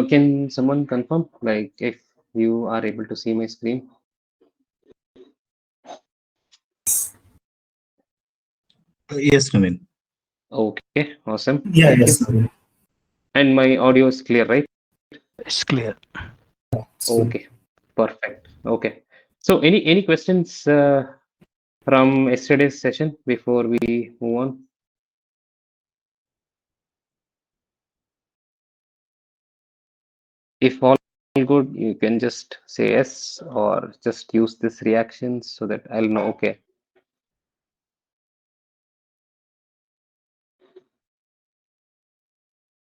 can someone confirm, like, if you are able to see my screen? Yes, Naveen. Okay, awesome. Yeah, Thank you. yes, Naveen. And my audio is clear, right? It's clear. It's good. Okay, perfect. Okay. So, any questions from yesterday's session before we move on? If all good, you can just say yes or just use this reaction so that I'll know. Okay.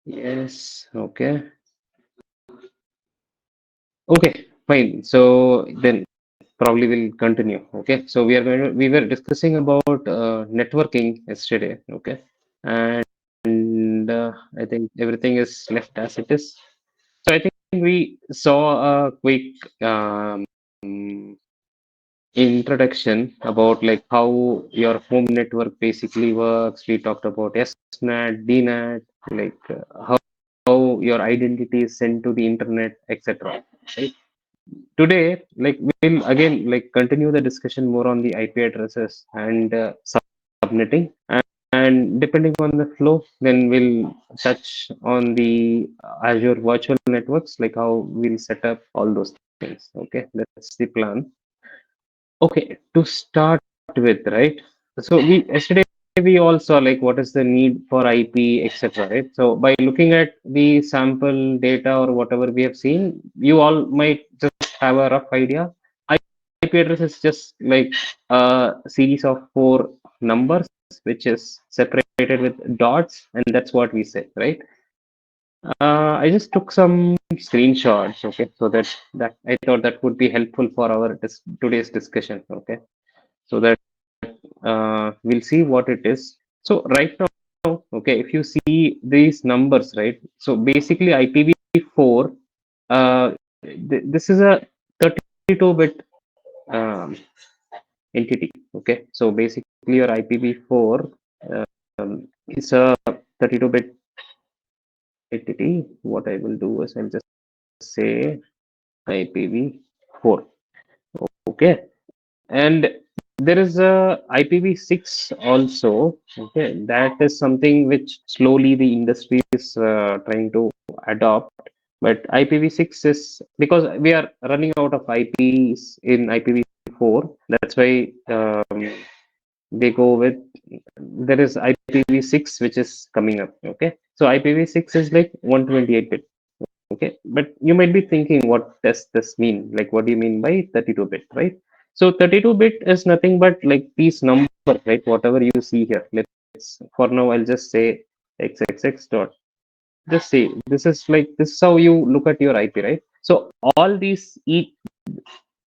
Yes. Okay. Okay. Fine. So then probably we'll continue. Okay. So we were discussing about networking yesterday. Okay. And I think everything is left as it is. So I think we saw a quick introduction about like how your home network basically works. We talked about SNAT, DNAT, like how your identity is sent to the internet, etc. Right? Today, like we'll again like continue the discussion more on the IP addresses and subnetting, and depending on the flow, then we'll touch on the Azure virtual networks, like how we'll set up all those things. Okay, that's the plan. Okay, to start with, right? So we yesterday we all saw like what is the need for IP, etc. Right? So by looking at the sample data or whatever we have seen, you all might just have a rough idea. IP address is just like a series of four numbers, which is separated with dots, and that's what we say, right? I just took some screenshots, okay, so that I thought that would be helpful for our today's discussion, okay, so that we'll see what it is. So right now, okay, if you see these numbers, right? So basically IPv4, this is a 32-bit um, entity. Okay, so basically your IPv4 is a 32-bit entity. What I will do is I'll just say IPv4. Okay, and there is a IPv6 also. Okay, that is something which slowly the industry is trying to adopt. But IPv6 is because we are running out of IPs in IPv4. That's why they go with there is IPv6 which is coming up. Okay, so IPv6 is like 128-bit. Okay, but you might be thinking, what does this mean? Like, what do you mean by 32-bit, right? So 32-bit is nothing but like these numbers, right? Whatever you see here. Let's for now I'll just say xxx dot. Just say this is like this is how you look at your IP, right? So all these each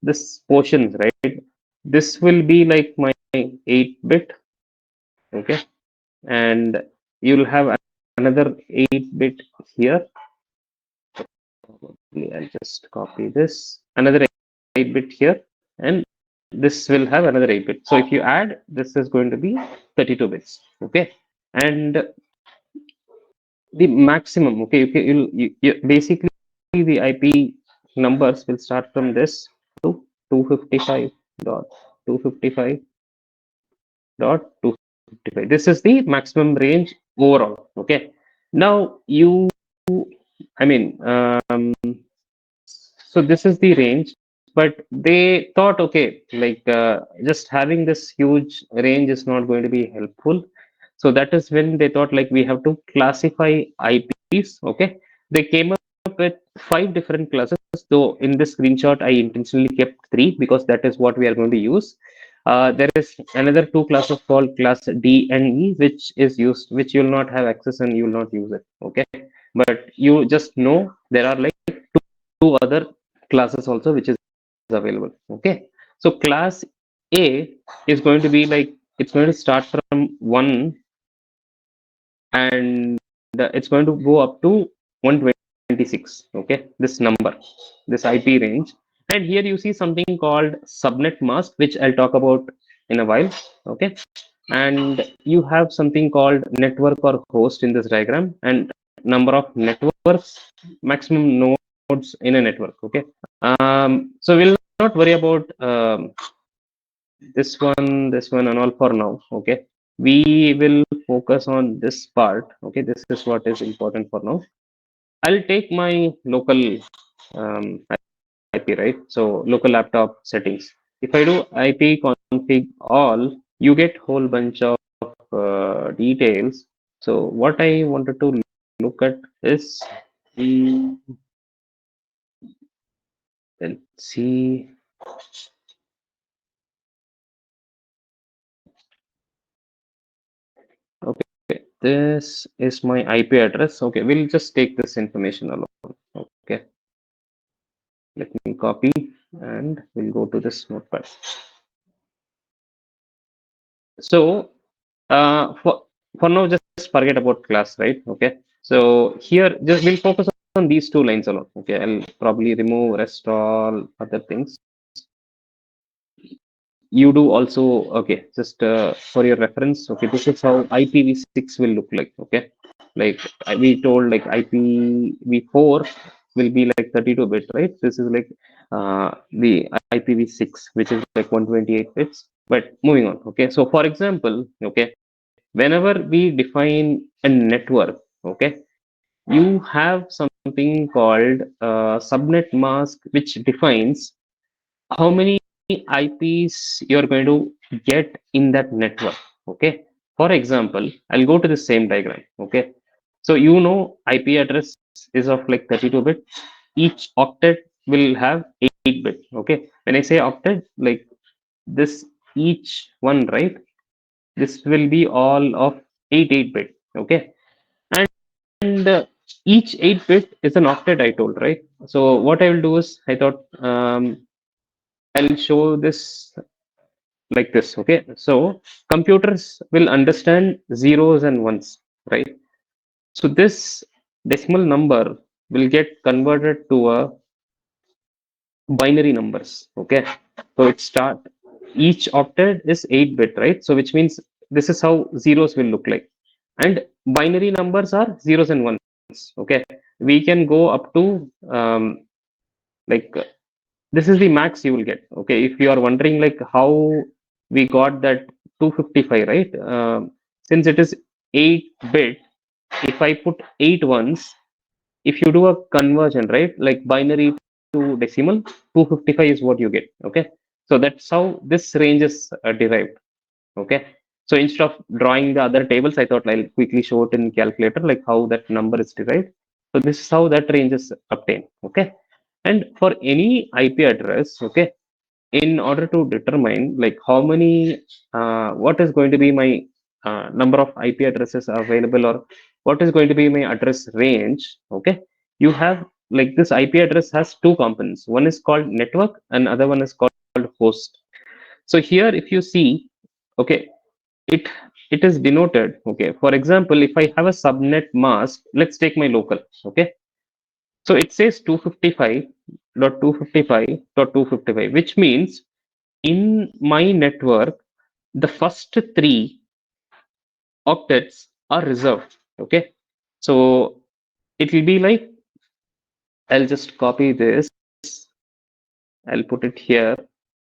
this portions, right? This will be like my 8-bit, okay, and you'll have another 8-bit here. I'll just copy this, another 8-bit here, and this will have another 8-bit. So if you add, this is going to be 32 bits. Okay, and the maximum. Okay, basically the IP numbers will start from this to 255 dot 255 dot 255. This is the maximum range overall. Okay, now I mean, so this is the range, but they thought, okay, like just having this huge range is not going to be helpful. So that is when they thought like we have to classify IPs. Okay, they came up with 5 different classes. Though in this screenshot, I intentionally kept 3 because that is what we are going to use. There is another 2 classes called class D and E, which is used, which you will not have access and you will not use it. Okay, but you just know there are like two other classes also which is available. Okay, so class A is going to be like it's going to start from 1 and it's going to go up to 126. Okay, this number, this IP range, and here you see something called subnet mask, which I'll talk about in a while. Okay, and you have something called network or host in this diagram, and number of network maximum nodes in a network. Okay. So we'll not worry about this one, and all for now. Okay. We will focus on this part. Okay. This is what is important for now. I'll take my local IP, right? So local laptop settings. If I do IP config all, you get whole bunch of details. So what I wanted to look at is, mm, let's see. Okay, this is my IP address. Okay, we'll just take this information alone. Okay, let me copy and we'll go to this notepad. So for now, just forget about class, right? Okay. So here, just we'll focus on these two lines alone. Okay, I'll probably remove rest all other things. You do also, okay, just for your reference. Okay, this is how IPv6 will look like. Okay, like we told, like IPv4 will be like 32-bit, right? This is like the IPv6, which is like 128 bits. But moving on. Okay, so for example, okay, whenever we define a network, okay, you have something called subnet mask, which defines how many IPs you're going to get in that network. Okay. For example, I'll go to the same diagram. Okay. So you know IP address is of like 32-bit. Each octet will have 8-bit. Okay. When I say octet, like this each one, right? This will be all of 8-bit. Okay. And each 8-bit is an octet, I told, right? So what I will do is, I thought I'll show this like this. Okay. So computers will understand zeros and ones, right? So this decimal number will get converted to a binary numbers. Okay. So it start, each octet is 8-bit, right? So which means this is how zeros will look like. And binary numbers are zeros and ones. Okay. We can go up to like this is the max you will get. Okay. If you are wondering like how we got that 255, right? Since it is 8-bit, if I put 8 ones, if you do a conversion, right, like binary to decimal, 255 is what you get. Okay. So that's how this range is derived. Okay. So instead of drawing the other tables, I thought I'll quickly show it in calculator, like how that number is derived. So this is how that range is obtained. Okay. And for any IP address, okay, in order to determine like how many, what is going to be my number of IP addresses available, or what is going to be my address range, okay, you have like this IP address has two components. One is called network and other one is called host. So here, if you see, okay, it it is denoted. Okay, for example, if I have a subnet mask, let's take my local. Okay, so it says 255.255.255, which means in my network, the first three octets are reserved. Okay. So it will be like, I'll just copy this. I'll put it here.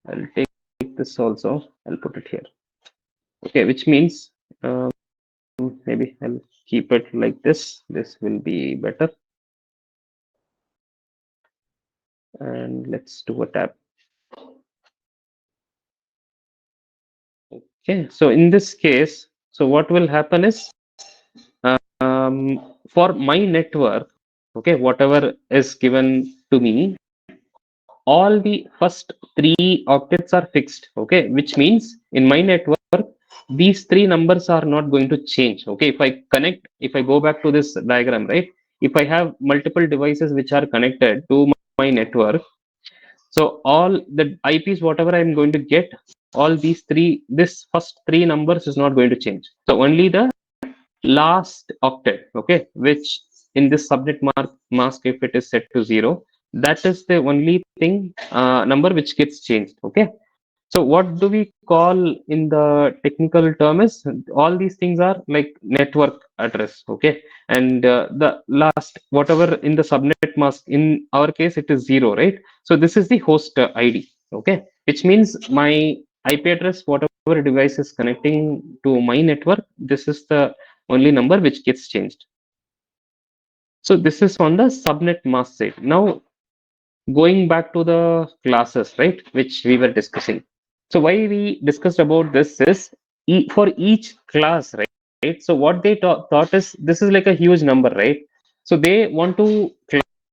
I'll take this also. I'll put it here. Okay. Which means maybe I'll keep it like this. This will be better. And let's do a tab. Okay. So in this case, so what will happen is for my network, okay, whatever is given to me, all the first three octets are fixed. Okay, which means in my network, these three numbers are not going to change. Okay, if I connect, if I go back to this diagram, right, if I have multiple devices which are connected to my network, so all the IPs, whatever I'm going to get, all these three, this first three numbers is not going to change. So only the last octet, okay, which in this subnet mask, if it is set to 0, that is the only thing number which gets changed. Okay. So what do we call in the technical term is all these things are like network address, okay? And the last whatever in the subnet mask in our case it is zero, right? So this is the host ID, okay? Which means my IP address, whatever device is connecting to my network, this is the only number which gets changed. So this is on the subnet mask side. Now going back to the classes, right, which we were discussing. So why we discussed about this is for each class, right? So what they thought is this is like a huge number, right? So they want to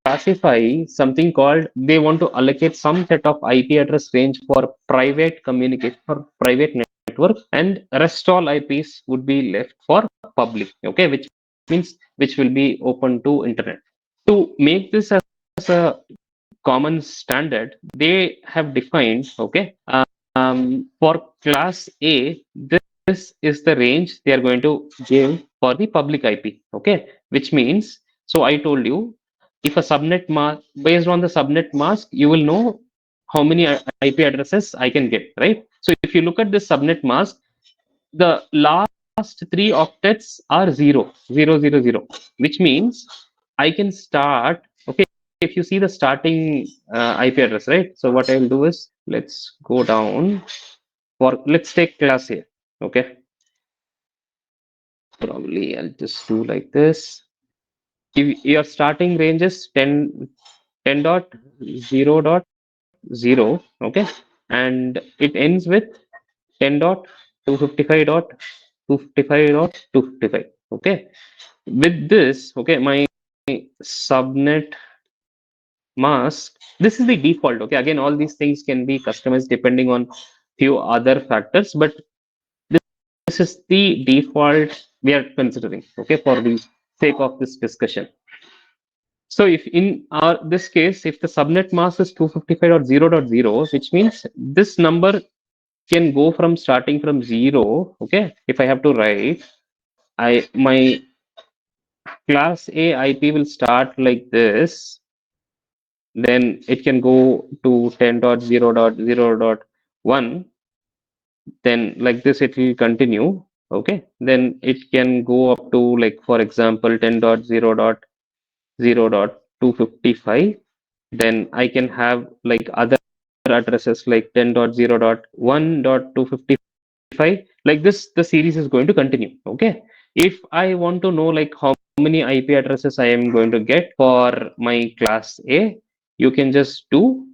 classify something called, they want to allocate some set of IP address range for private communication or private network, and rest all IPs would be left for public, okay, which means which will be open to internet. To make this as a common standard, they have defined, okay, for class A, this is the range they are going to give for the public IP, okay, which means, so I told you, if a subnet mask, based on the subnet mask, you will know how many IP addresses I can get, right? So if you look at this subnet mask, the last three octets are 0, 0, 0, 0, which means I can start. Okay, if you see the starting IP address, right? So what I'll do is let's go down for, let's take class A. Okay, probably I'll just do like this. If your starting range is 10.0.0, okay, and it ends with 10.255.255.255. Okay, with this, okay, my subnet mask, this is the default. Okay, again, all these things can be customized depending on few other factors, but this is the default we are considering, okay, for the sake of this discussion. So if in our this case, if the subnet mask is 255.0.0, which means this number can go from starting from 0, okay, if I have to write, I my class A IP will start like this, then it can go to 10.0.0.1, then like this it will continue, okay, then it can go up to, like, for example, 10.0.0.255, then I can have like other addresses like 10.0.1.255, like this the series is going to continue, okay. If I want to know like how many IP addresses I am going to get for my class A, you can just do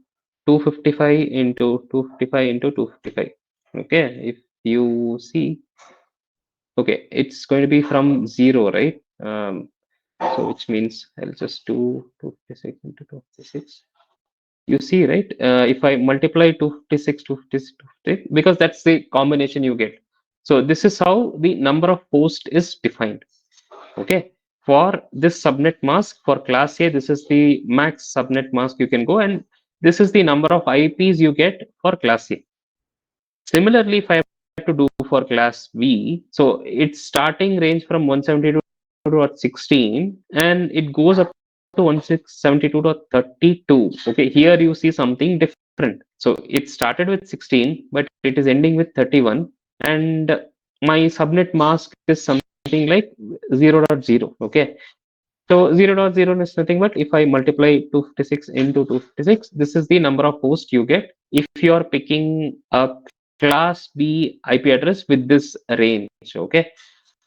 255 into 255 into 255, okay. If you see, okay, it's going to be from 0, right? So which means I'll just do 256 into 256. You see, right? If I multiply 256, 256, 256, because that's the combination you get. So this is how the number of hosts is defined. Okay. For this subnet mask for class A, this is the max subnet mask you can go, and this is the number of IPs you get for class A. Similarly, if I have to do for class B, so its starting range from 172.16 and it goes up to 1672.32. Okay, here you see something different. So it started with 16, but it is ending with 31, and my subnet mask is something like 0.0. Okay, so 0.0 is nothing but if I multiply 256 into 256, this is the number of hosts you get if you are picking a class B IP address with this range. Okay.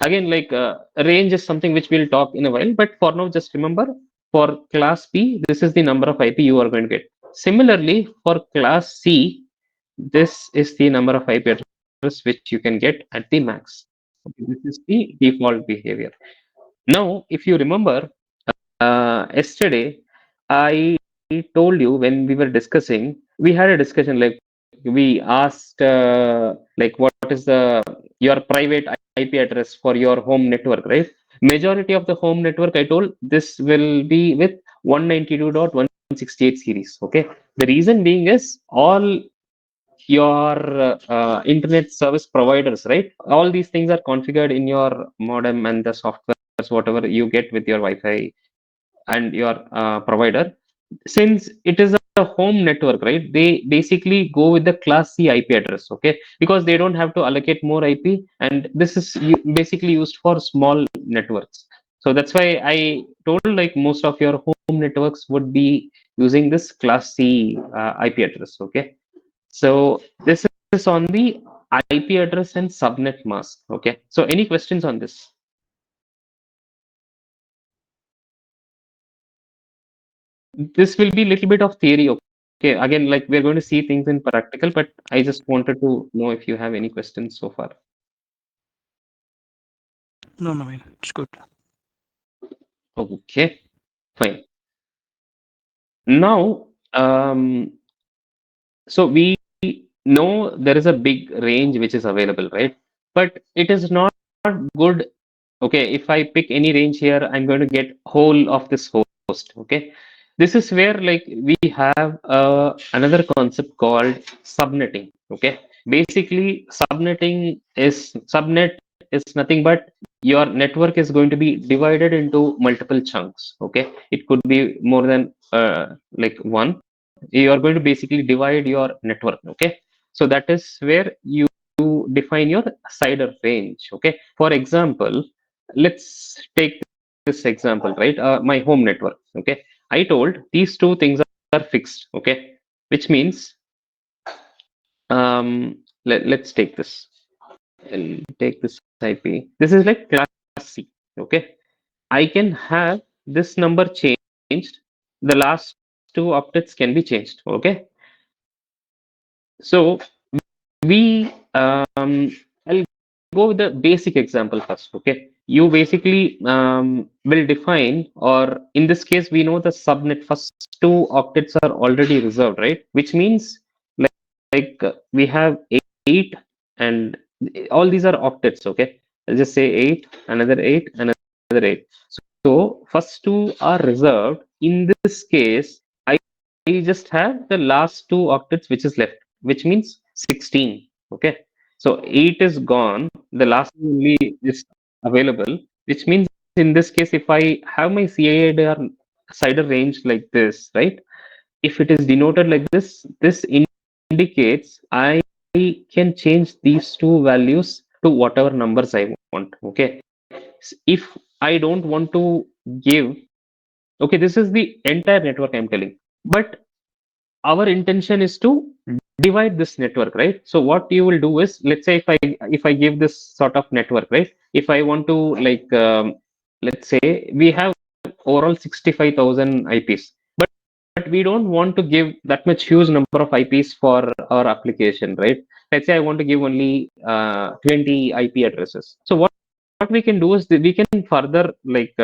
Again, like range is something which we'll talk in a while, but for now, just remember for class B, this is the number of IP you are going to get. Similarly, for class C, this is the number of IP address which you can get at the max. Okay, this is the default behavior. Now, if you remember, yesterday, I told you when we were discussing, we had a discussion like we asked like what is the your private IP address for your home network, right? Majority of the home network, I told this will be with 192.168 series. Okay, the reason being is all your internet service providers, right? All these things are configured in your modem and the softwares, whatever you get with your Wi-Fi and your provider. Since it is home network, right? They basically go with the class C IP address, okay? Because they don't have to allocate more IP, and this is basically used for small networks. So that's why I told like most of your home networks would be using this class C IP address, okay? So this is on the IP address and subnet mask, okay? So any questions on this? This will be a little bit of theory, okay? Again, like we're going to see things in practical, but I just wanted to know if you have any questions so far. No, Naveen, it's good. Okay, fine. Now, so we know there is a big range which is available, right? But it is not good. Okay, if I pick any range here, I'm going to get whole of this host. Okay, this is where like we have another concept called subnetting. Okay, basically subnet is nothing but your network is going to be divided into multiple chunks. Okay, it could be more than like one. You are going to basically divide your network. Okay, so that is where you define your CIDR range. Okay, for example, let's take this example, right? My home network. Okay, I told these two things are fixed. Okay, which means let's take this. I'll take this IP. This is like class C. Okay, I can have this number changed. The last two octets can be changed. Okay, so we I'll go with the basic example first. Okay, you basically will define, or in this case we know the subnet first two octets are already reserved, right? Which means we have eight, and all these are octets. Okay, I'll just say eight, another eight. So first two are reserved. In this case, I just have the last two octets which is left, which means 16. Okay. So 8 is gone. The last one only is available, which means in this case, if I have my CIDR CIDR range like this, right? If it is denoted like this indicates I can change these two values to whatever numbers I want. Okay. If I don't want to give, okay, this is the entire network I'm telling. But our intention is to divide this network, right? So what you will do is, let's say if I give this sort of network, right? If I want to like let's say we have overall 65,000 IPs, but we don't want to give that much huge number of IPs for our application, right? Let's say I want to give only 20 IP addresses. So what we can do is we can further like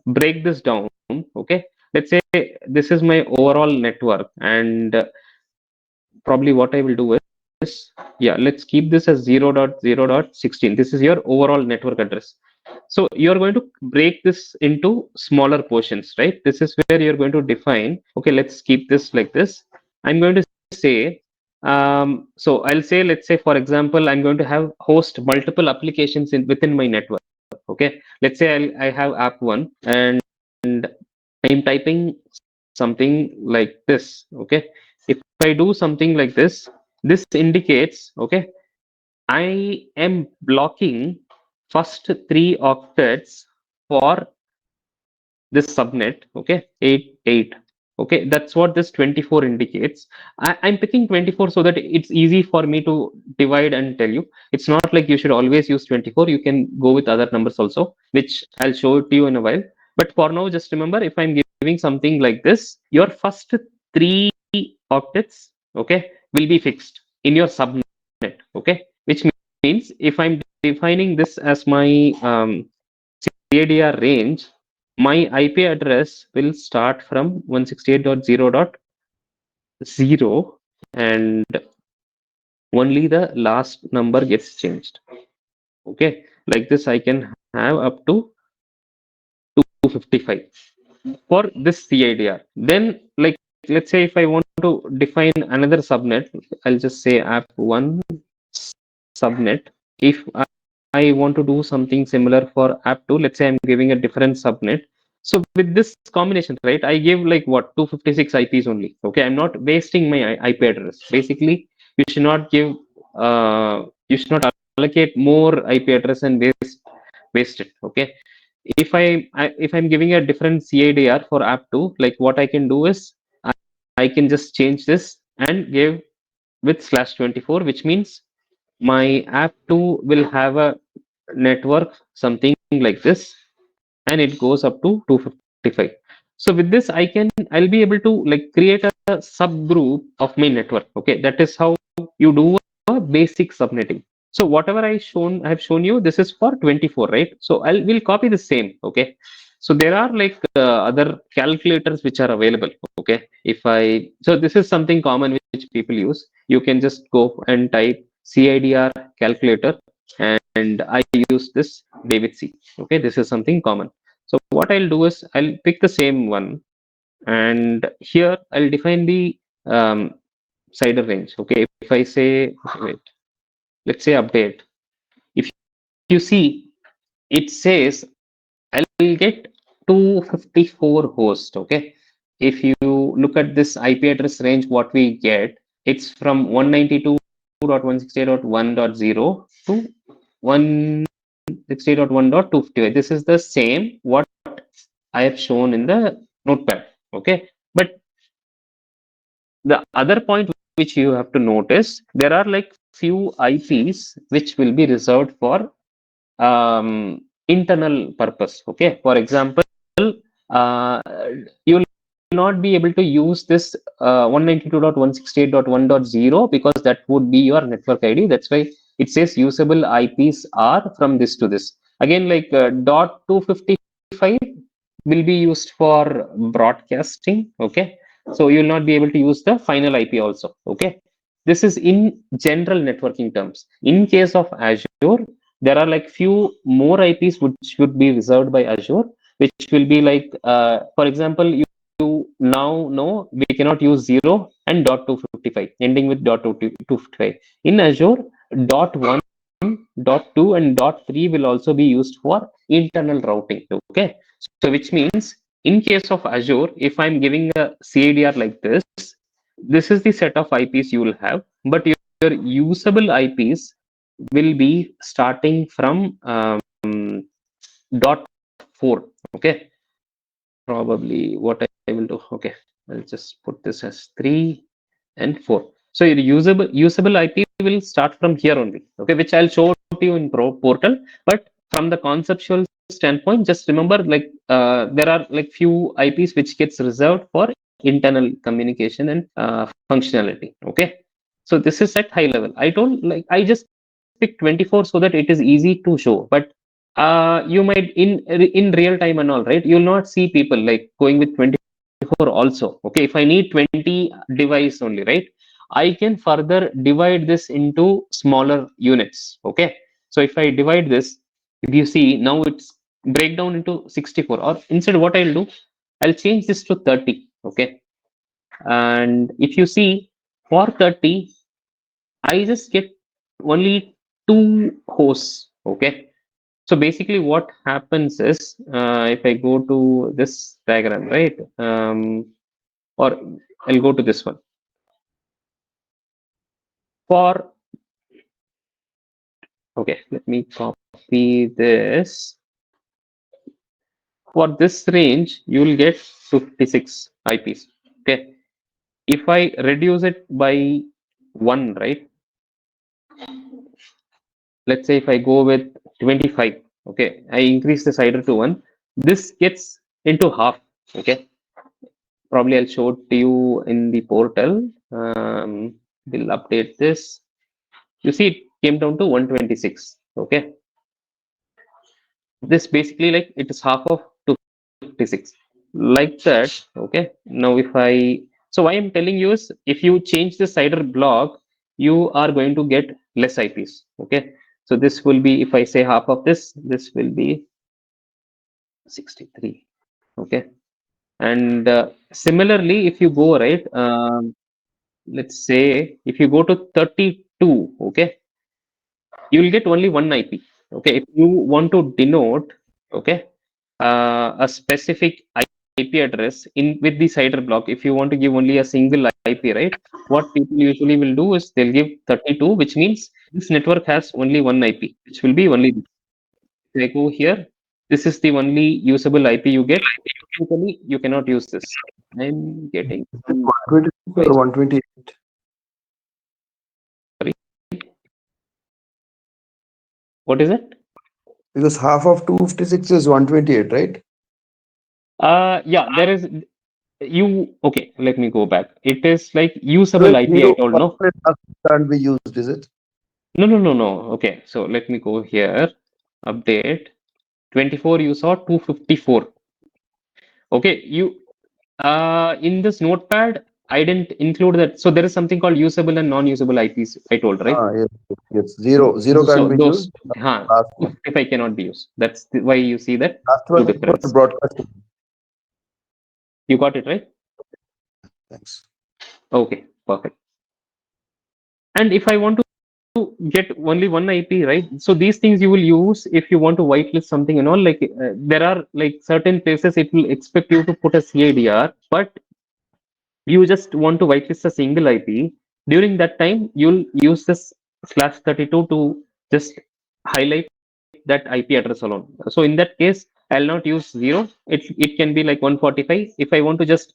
break this down. Okay, let's say this is my overall network, and probably what I will do is, yeah, let's keep this as 0.0.16. This is your overall network address. So you're going to break this into smaller portions, right? This is where you're going to define, okay, let's keep this like this. I'm going to say, so I'll say, let's say, for example, I'm going to have host multiple applications within my network. Okay, let's say I have app one, and I'm typing something like this. Okay, if I do something like this indicates, okay, I am blocking first three octets for this subnet. Okay, 8 8. Okay, that's what this 24 indicates. I'm picking 24 so that it's easy for me to divide and tell you. It's not like you should always use 24. You can go with other numbers also, which I'll show it to you in a while. But for now, just remember, if I'm giving something like this, your first three octets, okay, will be fixed in your subnet. Okay, which means if I'm defining this as my CADR range, my IP address will start from 168.0.0, and only the last number gets changed. Okay, like this I can have up to 255 for this CIDR. Then, like, let's say if I want to define another subnet, I'll just say app1 subnet. If I want to do something similar for app2, let's say I'm giving a different subnet. So with this combination, right, I give like what 256 IPs only. Okay, I'm not wasting my IP address. Basically, you should not give, you should not allocate more IP address and waste it. Okay, if I'm giving a different CIDR for app2, like what I can do is I can just change this and give with /24, which means my app2 will have a network something like this, and it goes up to 255. So with this, I'll be able to like create a subgroup of my network. Okay, that is how you do a basic subnetting. So whatever I have shown you, this is for 24, right? So we'll copy the same. Okay, so there are like other calculators which are available. Okay, so this is something common which people use. You can just go and type CIDR calculator, and I use this David C. Okay, this is something common. So what I'll do is I'll pick the same one, and here I'll define the cider range. Okay, if I say, wait, let's say update. If you see, it says I'll get 254 hosts. Okay, if you look at this IP address range, what we get, it's from 192.168.1.0 to 168.1.258. This is the same what I have shown in the notepad. Okay, but the other point which you have to notice, there are like few IPs which will be reserved for internal purpose. Okay, for example, uh, you will not be able to use this 192.168.1.0 because that would be your network ID. That's why it says usable IPs are from this to this. Again, like dot 255 will be used for broadcasting. Okay, so you will not be able to use the final IP also. Okay, this is in general networking terms. In case of Azure, there are like few more IPs which would be reserved by Azure, which will be like, for example, you now know we cannot use 0 and dot 255 ending with dot 255 in Azure. Dot 1, dot 2, and dot 3 will also be used for internal routing. Okay, so which means in case of Azure, if I'm giving a CADR like this is the set of IPs you will have, but your usable IPs will be starting from dot 4. Okay, probably what I will do. Okay, I'll just put this as 3 and 4. So your usable IP will start from here only. Okay, which I'll show to you in portal. But from the conceptual standpoint, just remember like there are like few IPs which gets reserved for internal communication and functionality. Okay, so this is at high level. I don't like I just pick 24 so that it is easy to show, but you might in real time and all, right, you'll not see people like going with 24 also. Okay, if I need 20 device only, right, I can further divide this into smaller units. Okay, so if I divide this, if you see now it's break down into 64, or instead what I'll do, I'll change this to 30. Okay, and if you see for 30, I just get only two hosts. Okay, so basically what happens is if I go to this diagram, right, or I'll go to this one. For, okay, let me copy this. For this range, you will get 56 IPs. Okay, if I reduce it by 1, right, let's say if I go with 25, okay, I increase the cider to 1, this gets into half. Okay, probably I'll show it to you in the portal. We'll update this. You see, it came down to 126. Okay, this basically like it is half of 256, like that. Okay, now if I, so why I'm telling you is if you change the cider block, you are going to get less IPs. Okay, so this will be, if I say half of this will be 63. Okay, and similarly if you go right, let's say if you go to 32, okay, you will get only one IP. Okay, if you want to denote, okay, a specific IP address in with the CIDR block. If you want to give only a single IP, right? What people usually will do is they'll give 32, which means this network has only one IP, which will be only this. If I go here, this is the only usable IP you get. Technically, you cannot use this. I'm getting some 126 noise. or 128? Sorry, what is it? Because half of 256 is 128, right? Yeah, there is you. Okay, let me go back. It is like So usable it's IP. I zero told no. percent can't be used, is it? No, no, no, no. Okay, so let me go here. Update 24. You saw 254. Okay, you in this notepad, I didn't include that. So there is something called usable and non-usable IPs. I told right. Ah, yes, yes, yes. Zero can't So be used. those, Last one. 255 cannot be used. That's why you see that Last two one is for difference. broadcasting. You got it right. Thanks. Okay, perfect. And if I want to get only one IP, right? So these things you will use if you want to whitelist something and all. Like there are like certain places it will expect you to put a CIDR, but you just want to whitelist a single IP. During that time, you'll use this /32 to just highlight that IP address alone. So in that case, I'll not use zero. It can be like 145. If I want to just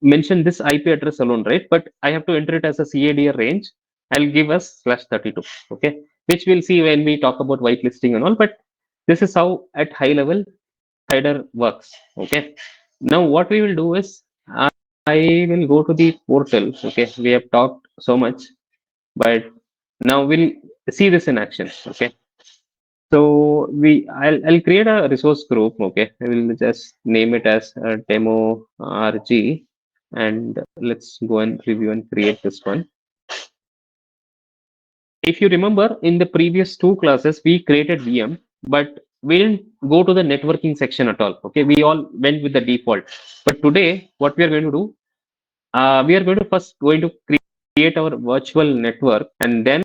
mention this IP address alone, right? But I have to enter it as a CADR range. I'll give us /32. Okay, which we'll see when we talk about whitelisting and all. But this is how at high level hider works. Okay. Now what we will do is I will go to the portal. Okay, we have talked so much, but now we'll see this in action. Okay. So I'll create a resource group. Okay, I will just name it as demo RG, and let's go and review and create this one. If you remember, in the previous two classes, we created VM, but we didn't go to the networking section at all. Okay, we all went with the default. But today, what we are going to do, we are going to first going to create our virtual network, and then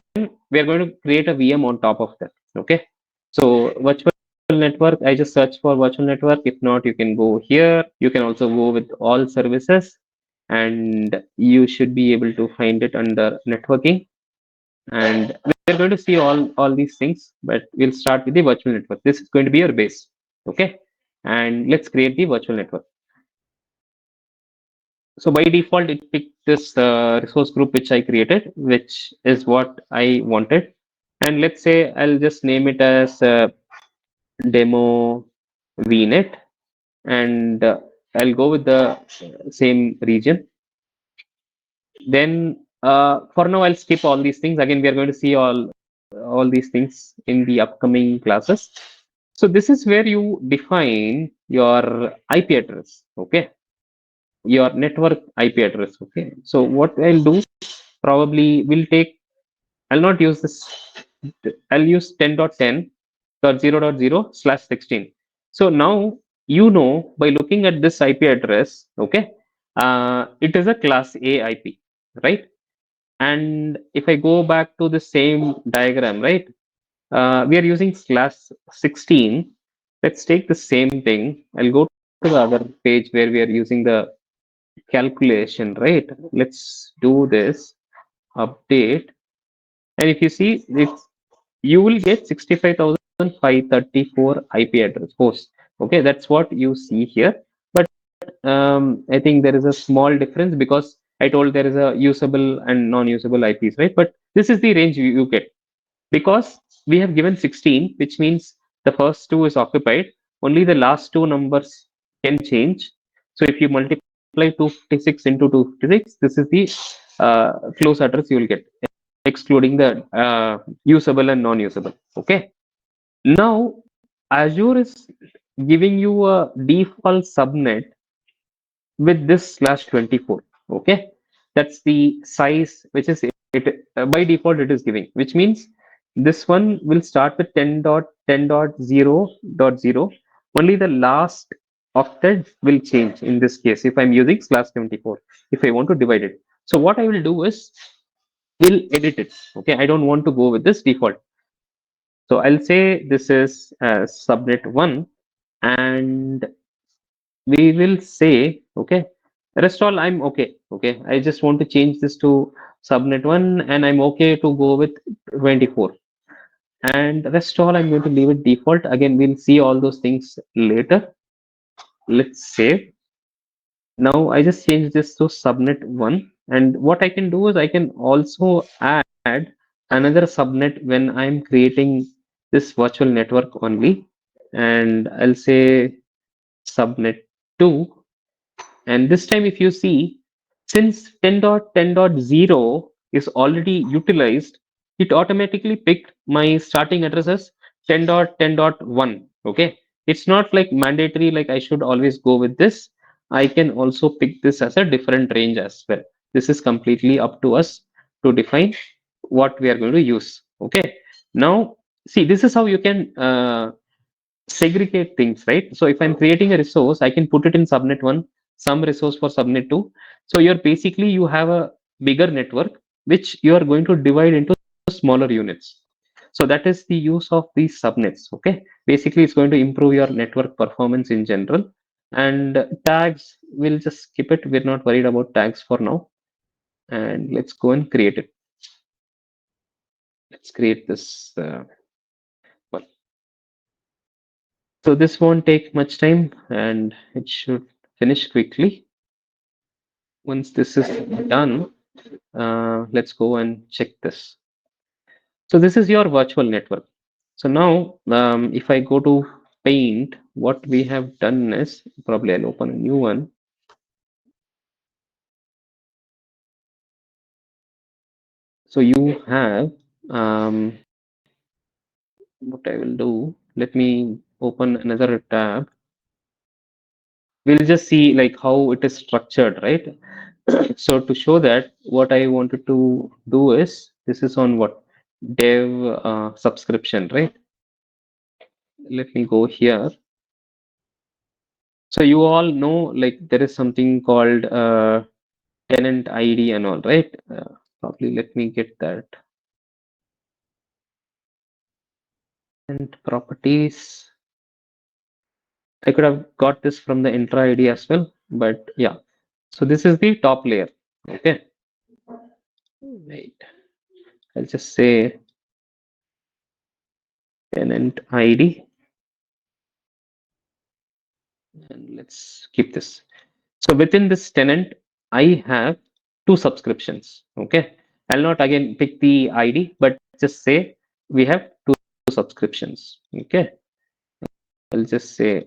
we are going to create a VM on top of that. Okay, so virtual network, I just search for virtual network. If not, you can go here. You can also go with all services, and you should be able to find it under networking. And we're going to see all these things, but we'll start with the virtual network. This is going to be your base. Okay, and let's create the virtual network. So by default, it picked this resource group which I created, which is what I wanted. And let's say I'll just name it as demo VNet, and I'll go with the same region. Then for now, I'll skip all these things. Again, we are going to see all these things in the upcoming classes. So this is where you define your IP address. Okay, your network IP address. Okay, so what I'll do probably will take, I'll not use this, I'll use 10.10.0.0/16. So now you know by looking at this IP address, okay, it is a class A IP, right? And if I go back to the same diagram, right, we are using /16. Let's take the same thing. I'll go to the other page where we are using the calculation, right? Let's do this update. And if you see, it's you will get 65,534 IP address host. Okay, that's what you see here. But I think there is a small difference because I told there is a usable and non-usable IPs, right? But this is the range you get because we have given 16, which means the first two is occupied. Only the last two numbers can change. So if you multiply 256 into 256, this is the close address you will get, excluding the usable and non-usable. Okay. Now Azure is giving you a default subnet with this /24. Okay, that's the size which is it by default it is giving, which means this one will start with 10.10.0.0. Only the last octet will change in this case if I'm using /24, if I want to divide it. So what I will do is we'll edit it. Okay, I don't want to go with this default, so I'll say this is subnet 1, and we will say, okay, rest all I'm okay. Okay, I just want to change this to subnet 1 and I'm okay to go with 24. And rest all I'm going to leave it default. Again, we'll see all those things later. Let's save. Now I just change this to subnet 1. And what I can do is I can also add another subnet when I'm creating this virtual network only. And I'll say subnet 2. And this time, if you see, since 10.10.0 is already utilized, it automatically picked my starting address as 10.10.1. Okay. It's not like mandatory, like I should always go with this. I can also pick this as a different range as well. This is completely up to us to define what we are going to use. Okay. Now, see, this is how you can segregate things, right? So if I'm creating a resource, I can put it in subnet 1, some resource for subnet 2. So you're basically you have a bigger network which you are going to divide into smaller units. So that is the use of these subnets. Okay, basically it's going to improve your network performance in general. And tags, we'll just skip it. We're not worried about tags for now. And let's go and create it. Let's create this one. So this won't take much time and it should finish quickly. Once this is done, let's go and check this. So this is your virtual network. So now, if I go to Paint, what we have done is, probably I'll open a new one. So you have, what I will do, let me open another tab. We'll just see like how it is structured, right? So to show that, what I wanted to do is, this is on what? Dev subscription, right? Let me go here. So you all know like there is something called tenant ID and all, right? Probably let me get that. And properties. I could have got this from the intra ID as well, but yeah. So this is the top layer. Okay. Wait. I'll just say tenant ID. And let's keep this. So within this tenant, I have two subscriptions. Okay. I'll not again pick the ID, but just say we have two subscriptions. Okay. I'll just say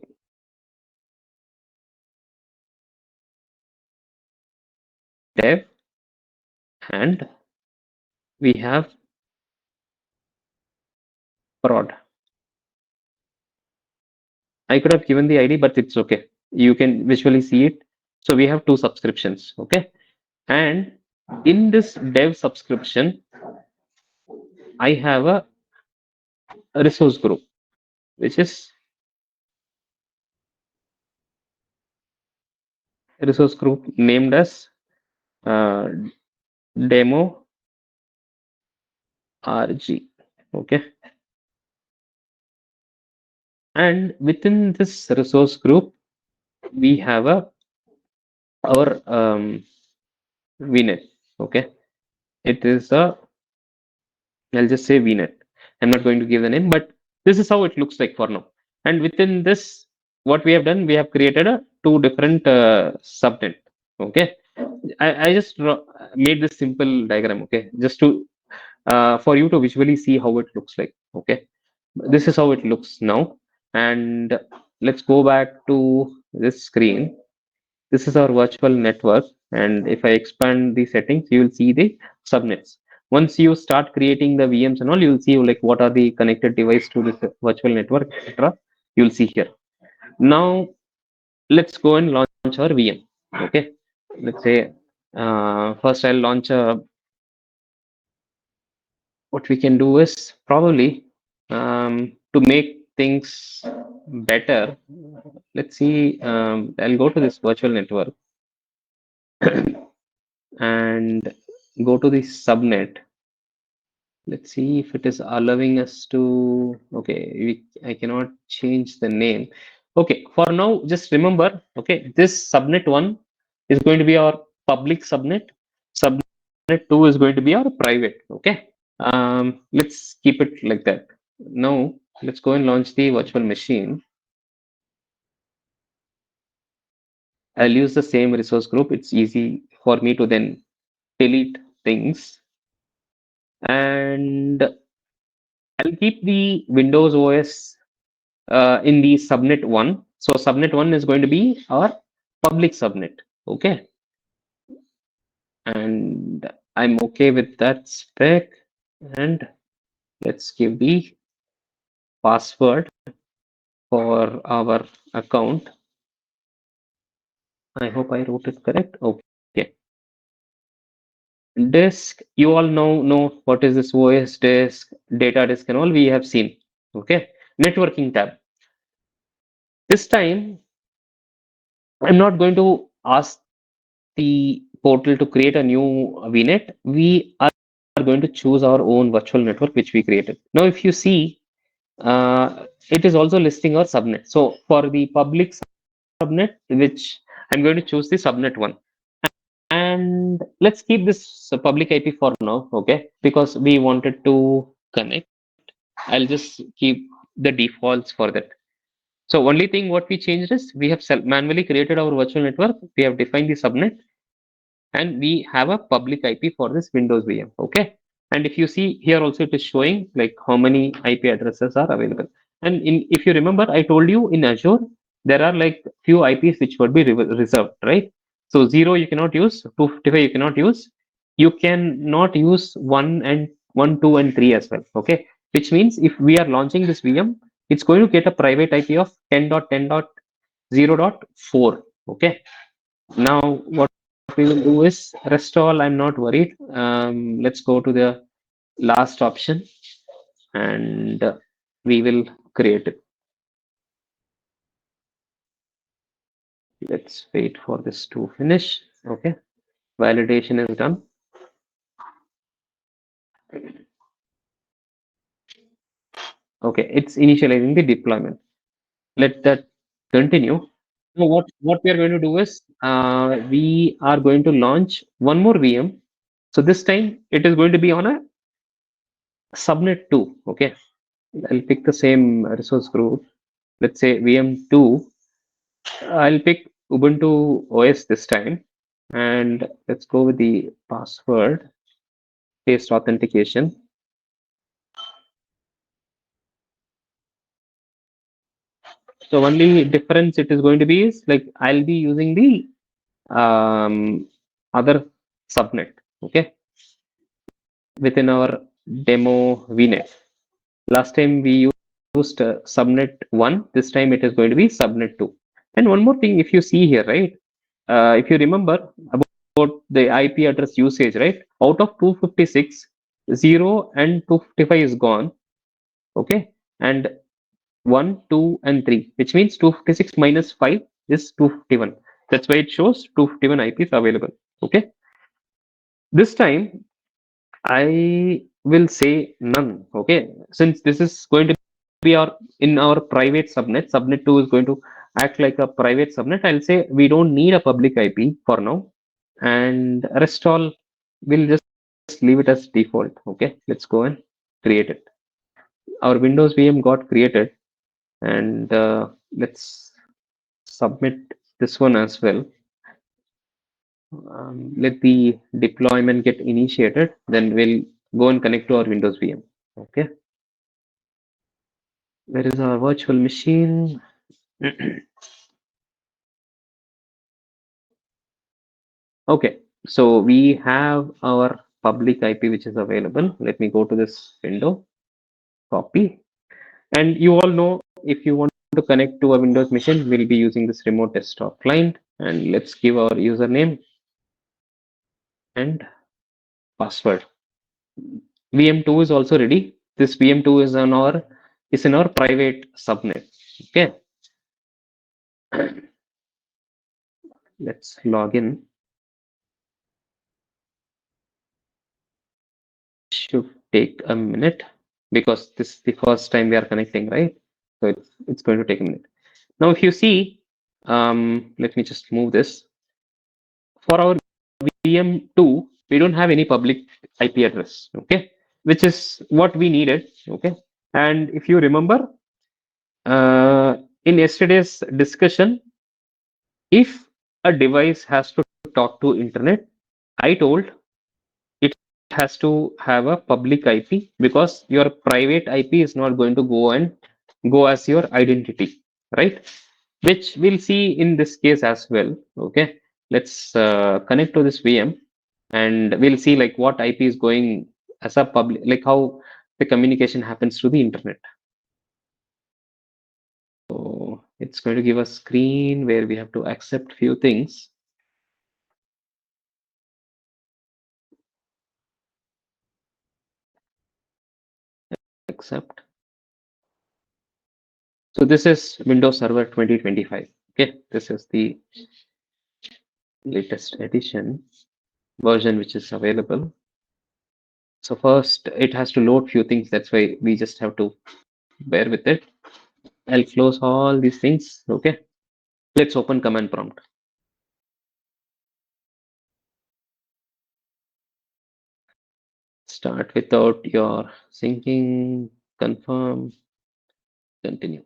dev and we have prod. I could have given the ID, but it's okay. You can visually see it. So we have two subscriptions. Okay. And in this dev subscription, I have a resource group, which is a resource group named as uh, demo RG. Okay. And within this resource group, we have our VNet. Okay. It is a, I'll just say VNet. I'm not going to give the name, but this is how it looks like for now. And within this, what we have done, we have created a two different subnet. Okay. I just made this simple diagram. Okay. Just to, for you to visually see how it looks like. Okay. This is how it looks now. And let's go back to this screen. This is our virtual network. And if I expand the settings, you will see the subnets. Once you start creating the VMs and all, you'll see like what are the connected device to this virtual network, etc. You'll see here. Now let's go and launch our VM. Okay. Let's say first I'll launch a, what we can do is probably to make things better. Let's see. I'll go to this virtual network and go to the subnet. Let's see if it is allowing us to, okay, I cannot change the name. Okay, for now, just remember, okay, this subnet 1 is going to be our public subnet. Subnet 2 is going to be our private. Okay. Let's keep it like that. Now, let's go and launch the virtual machine. I'll use the same resource group. It's easy for me to then delete things. And I'll keep the Windows OS in the subnet 1. So subnet 1 is going to be our public subnet. Okay. And I'm okay with that spec. And let's give the password for our account. I hope I wrote it correct. Okay. Disk, you all know what is this OS disk, data disk, and all we have seen. Okay. Networking tab. This time, I'm not going to ask the portal to create a new VNet. We are going to choose our own virtual network, which we created. Now, if you see, it is also listing our subnet. So for the public subnet, which I'm going to choose the subnet 1. And let's keep this public IP for now, okay? Because we wanted to connect. I'll just keep the defaults for that. So only thing what we changed is we have manually created our virtual network. We have defined the subnet and we have a public IP for this Windows VM. Okay. And if you see here also it is showing like how many IP addresses are available. And if you remember, I told you in Azure, there are like few IPs which would be reserved, right? So 0 you cannot use, 255 you cannot use. You cannot use 1 and 1, 2 and 3 as well. Okay. Which means if we are launching this VM, it's going to get a private IP of 10.10.0.4. Okay. Now what we will do is rest all. I'm not worried. Let's go to the last option and we will create it. Let's wait for this to finish. Okay. Validation is done. Okay. It's initializing the deployment. Let that continue. Now what we are going to do is we are going to launch one more VM. So this time it is going to be on a subnet 2. Okay. I'll pick the same resource group. Let's say VM2. I'll pick Ubuntu OS this time. And let's go with the password, paste authentication. So only difference it is going to be is like I'll be using the other subnet, okay, within our demo VNet. Last time we used subnet 1. This time it is going to be subnet 2. And one more thing, if you see here, right? If you remember about the IP address usage, right? Out of 256, 0 and 255 is gone. Okay. And 1, 2, and 3, which means 256 minus 5 is 251. That's why it shows 251 IPs available. Okay. This time I will say none. Okay. Since this is going to be our in our private subnet, subnet 2 is going to act like a private subnet. I'll say we don't need a public IP for now. And rest all we'll just leave it as default. Okay. Let's go and create it. Our Windows VM got created and let's submit this one as well. Let the deployment get initiated, then we'll go and connect to our Windows VM. Okay. Where is our virtual machine? Okay, so we have our public IP which is available. Let me go to this window, copy. And you all know if you want to connect to a Windows machine, we'll be using this remote desktop client. And let's give our username and password. VM2 is also ready. This VM2 is in our private subnet. Okay. Let's log in. Should take a minute because this is the first time we are connecting, right? So it's going to take a minute. Now, if you see, let me just move this. For our VM2, we don't have any public IP address, okay, which is what we needed, okay. And if you remember, in yesterday's discussion, if a device has to talk to internet, I told it has to have a public IP because your private IP is not going to go as your identity, right? Which we'll see in this case as well. Okay, let's connect to this VM and we'll see like what IP is going as a public, like how the communication happens to the internet. So it's going to give a screen where we have to accept few things. Accept. So this is Windows Server 2025. Okay, this is the latest edition version which is available. So first it has to load few things. That's why we just have to bear with it. I'll close all these things. Okay, let's open command prompt. Start without your syncing, confirm, continue.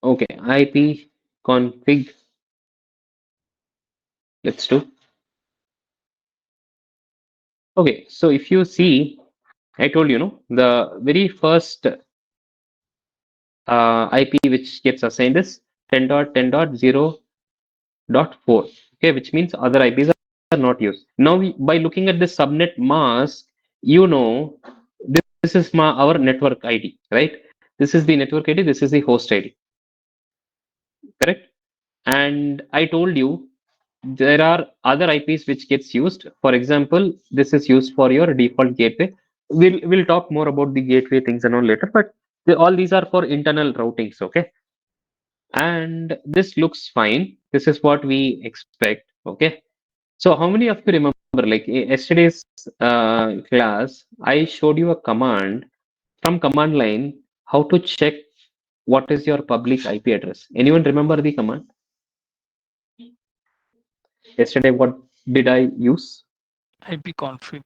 Okay, IP config. Let's do. Okay, so if you see, I told you, no, the very first IP which gets assigned is 10.10.0.4. Okay, which means other IPs are not used. Now, by looking at the subnet mask, you know this is our network ID, right? This is the network ID. This is the host ID, correct? And I told you there are other IPs which gets used. For example, this is used for your default gateway. We'll talk more about the gateway things and all later, but all these are for internal routings, okay? And this looks fine. This is what we expect, okay? So how many of you remember, like yesterday's class, I showed you a command from command line, how to check what is your public IP address. Anyone remember the command? Yesterday, what did I use? ipconfig.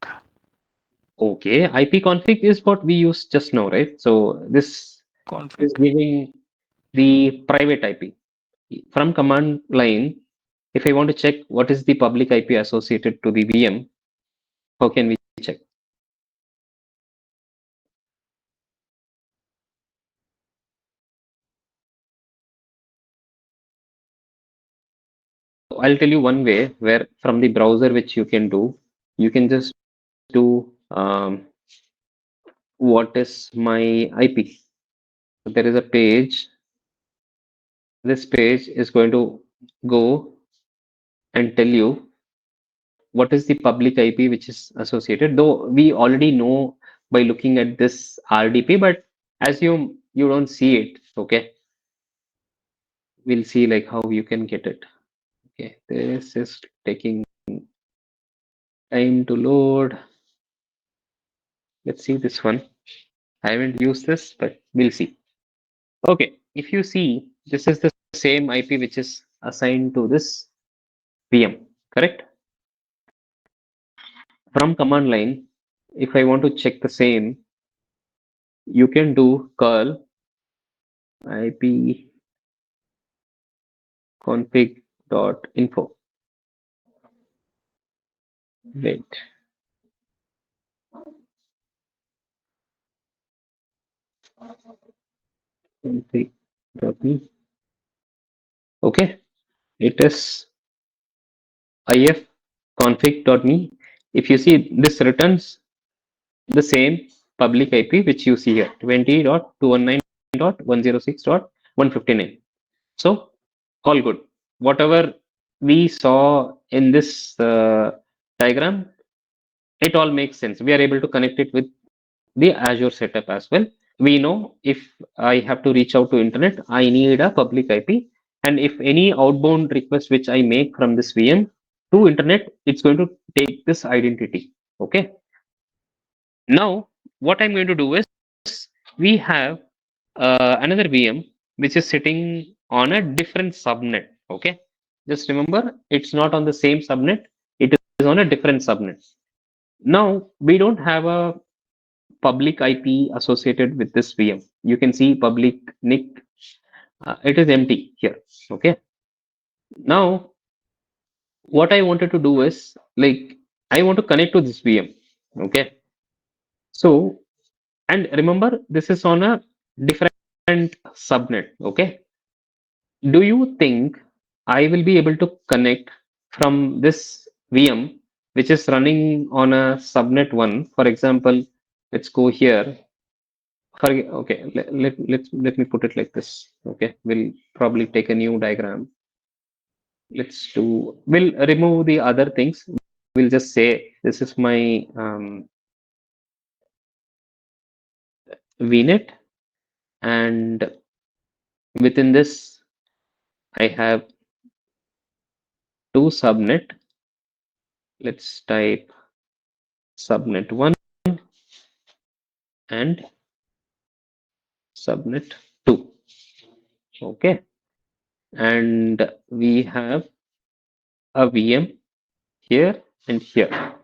Okay, ipconfig is what we used just now, right? So this is Config. giving the private IP. From command line, if I want to check what is the public IP associated to the VM, how can we check? I'll tell you one way where from the browser which you can do, you can just do what is my IP. So there is a page. This page is going to go and tell you what is the public IP which is associated. Though we already know by looking at this RDP, but as you don't see it, okay. We'll see like how you can get it. Okay, this is taking time to load. Let's see this one. I haven't used this, but we'll see. Okay, if you see, this is the same IP which is assigned to this VM, correct? From command line, if I want to check the same, you can do curl IP config.info. Wait. Config.me. Okay, it is if config.me. If you see, this returns the same public IP which you see here 20.219.106.159. So all good. Whatever we saw in this diagram, it all makes sense. We are able to connect it with the Azure setup as well. We know if I have to reach out to internet, I need a public IP. And if any outbound request which I make from this VM to internet, it's going to take this identity. Okay. Now, what I'm going to do is we have another VM which is sitting on a different subnet. Okay, just remember it's not on the same subnet, it is on a different subnet. Now, we don't have a public IP associated with this VM. You can see public NIC, it is empty here. Okay, now what I wanted to do is like I want to connect to this VM. Okay, so and remember this is on a different subnet. Okay, do you think I will be able to connect from this VM which is running on a subnet one? For example, let's go here. Okay, let me put it like this. Okay, we'll probably take a new diagram. We'll remove the other things. We'll just say this is my VNet, and within this I have two subnet. Let's type subnet 1 and subnet 2. Okay, and we have a VM here and here.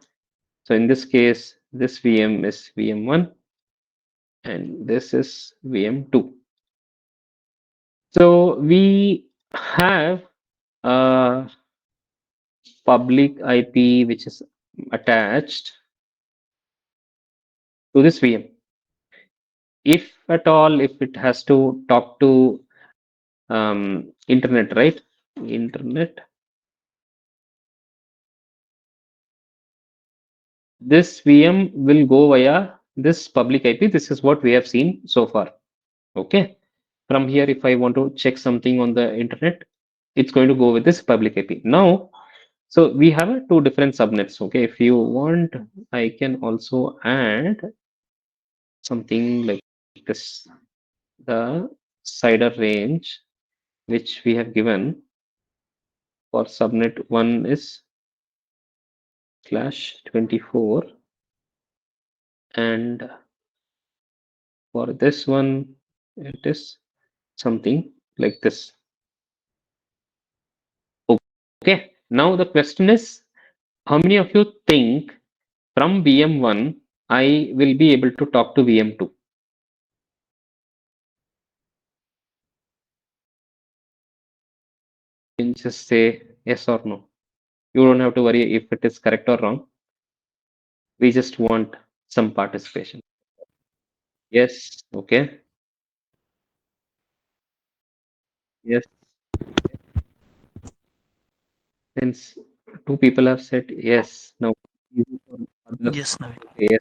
So in this case, this VM is VM1 and this is VM2. So we have a public IP which is attached to this VM. If at all, if it has to talk to internet, right? Internet. This VM will go via this public IP. This is what we have seen so far. Okay. From here, if I want to check something on the internet, it's going to go with this public IP. Now, so we have two different subnets. Okay. If you want, I can also add something like this. The CIDR range, which we have given for subnet 1 is /24, and for this one it is something like this. Okay, now the question is, how many of you think from VM1 I will be able to talk to VM2? You can just say yes or no. You don't have to worry if it is correct or wrong. We just want some participation. Yes, okay. Yes, since two people have said yes. Now, easy for others Yes, Naveen. to say yes.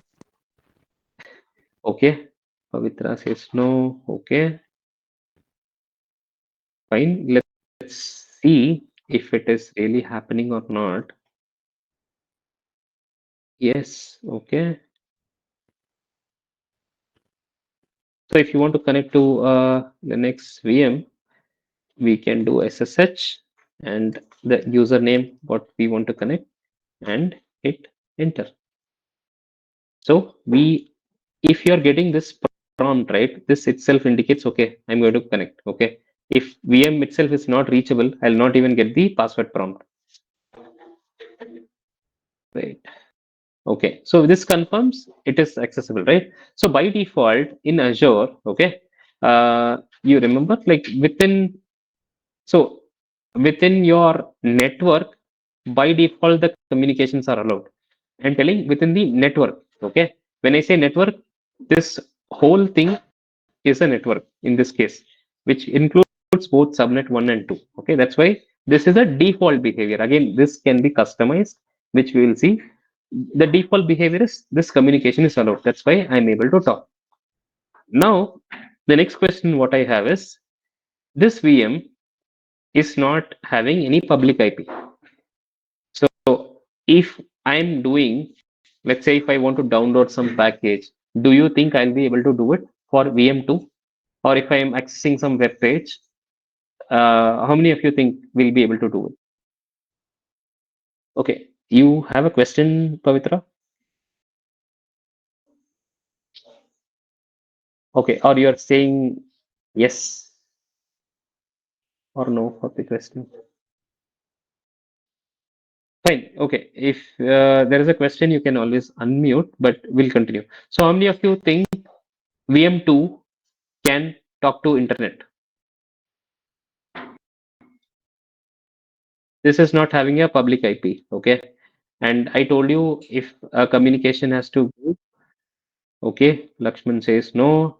Okay. Pavitra says no. Okay. Fine. Let's see if it is really happening or not. Yes. Okay. So if you want to connect to the next VM, we can do SSH and the username what we want to connect and hit enter. So if you're getting this prompt, right, this itself indicates, okay, I'm going to connect. Okay. If VM itself is not reachable, I'll not even get the password prompt. Right. Okay. So this confirms it is accessible, right? So by default in Azure, okay, you remember like within your network, by default, the communications are allowed. I'm telling within the network. Okay. When I say network, this whole thing is a network in this case, which includes both subnet 1 and 2. Okay. That's why this is a default behavior. Again, this can be customized, which we will see. The default behavior is this communication is allowed. That's why I'm able to talk. Now, the next question what I have is this VM is not having any public IP. So if I'm doing, let's say if I want to download some package, do you think I'll be able to do it for VM2? Or if I'm accessing some web page, how many of you think we'll be able to do it? Okay, you have a question, Pavitra? Okay, or you're saying yes or no for the question. Fine. Okay. If there is a question, you can always unmute, but we'll continue. So, how many of you think VM2 can talk to internet? This is not having a public IP. Okay. And I told you if a communication has to go, okay. Lakshman says no.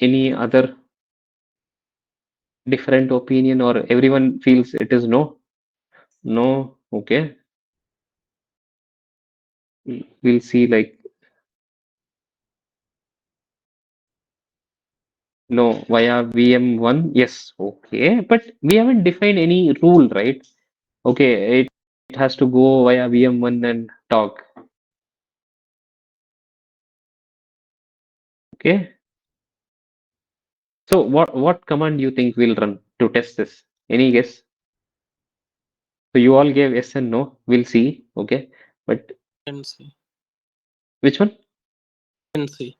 Any other different opinion or everyone feels it is no? No. Okay. We'll see like no via VM1. Yes. Okay. But we haven't defined any rule, right? Okay, it has to go via VM1 and talk. Okay. So what command do you think we'll run to test this? Any guess? So you all gave yes and no. We'll see. Okay. But TNC. which one? TNC.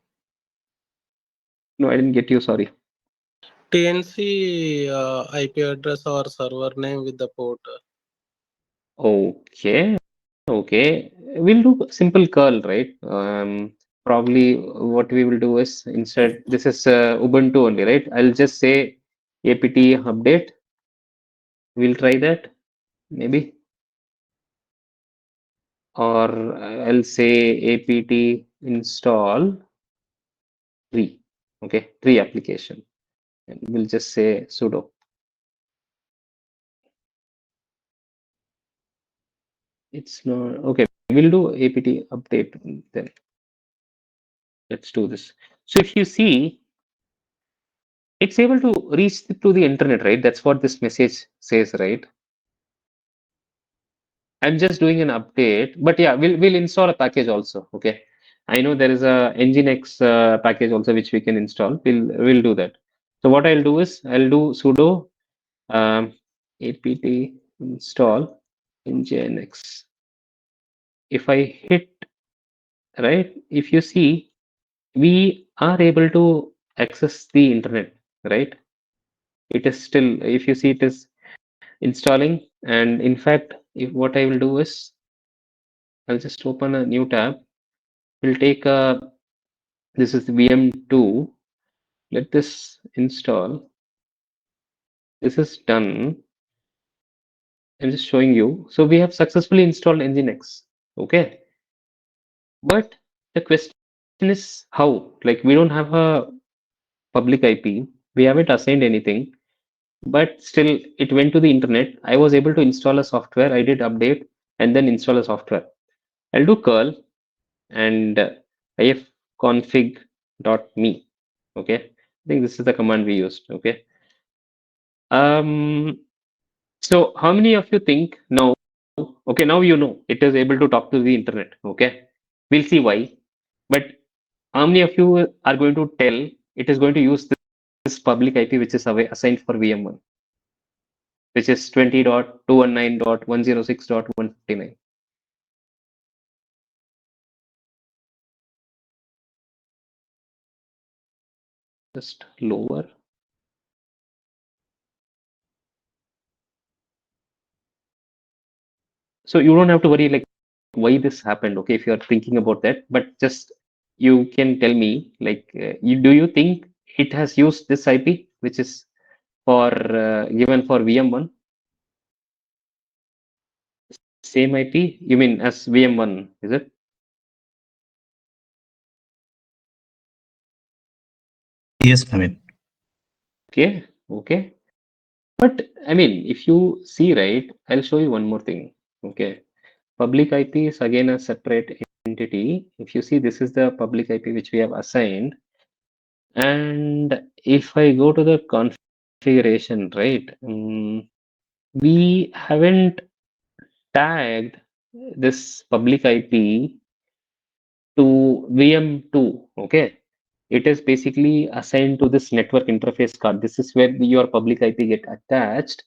No, I didn't get you. Sorry. TNC IP address or server name with the port. Okay. Okay. We'll do simple curl, right? Probably what we will do is instead, this is Ubuntu only, right? I'll just say apt update. We'll try that maybe. Or I'll say apt install tree. Okay, tree application. And we'll just say sudo. It's not okay. We'll do apt update then. Let's do this. So if you see, it's able to reach to the internet, right? That's what this message says, right? I'm just doing an update, but yeah, we'll install a package also. Okay, I know there is a Nginx package also which we can install. We'll do that. So what I'll do is I'll do sudo apt install nginx. If I hit right, if you see, we are able to access the internet, right? It is still, if you see, it is installing, and in fact, if what I will do is I'll just open a new tab. We'll take a this is VM2. Let this install. This is done. I'm just showing you. So we have successfully installed Nginx. Okay. But the question is how? Like we don't have a public IP. We haven't assigned anything. But still it went to the internet. I was able to install a software. I did update and then install a software. I'll do curl and ifconfig.me. Okay. I think this is the command we used. Okay. So how many of you think now? Okay, now you know it is able to talk to the internet. Okay, we'll see why. But how many of you are going to tell it is going to use this public IP which is assigned for VM1, which is 20.219.106.159? Just lower. So you don't have to worry like why this happened. Okay, if you are thinking about that, but just you can tell me like do you think it has used this IP which is for given for VM1? Same IP? You mean as VM1, is it? Yes, Naveen. Okay, okay. But I mean, if you see, right, I'll show you one more thing. Okay. Public IP is again a separate entity. If you see, this is the public IP which we have assigned. And if I go to the configuration, right, we haven't tagged this public IP to VM2. Okay. It is basically assigned to this network interface card. This is where your public IP get attached.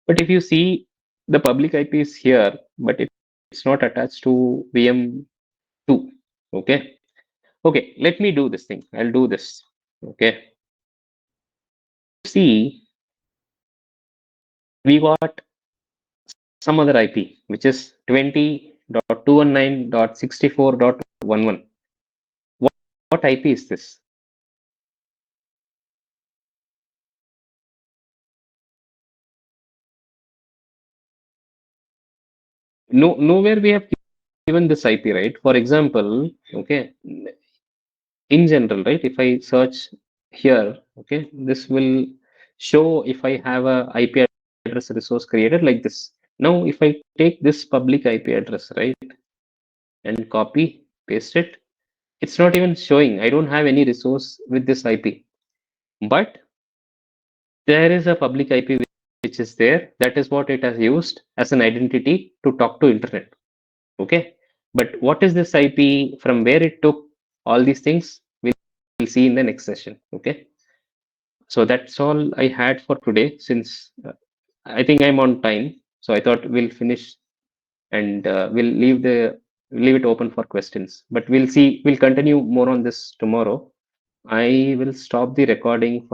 But if you see the public IP is here, but it's not attached to VM2. Okay. Okay, let me do this thing. I'll do this. Okay. See, we got some other IP, which is 20.219.64.11. What IP is this? No, nowhere we have given this IP, right? For example, okay, in general, right? If I search here, okay, this will show if I have a IP address resource created like this. Now, if I take this public IP address, right, and copy, paste it, it's not even showing. I don't have any resource with this IP, but there is a public IP which is there. That is what it has used as an identity to talk to internet. Okay, but what is this IP, from where it took all these things, we'll see in the next session. Okay, so that's all I had for today, since I think I'm on time, so I thought we'll finish, and we'll leave it open for questions, but we'll continue more on this tomorrow. I will stop the recording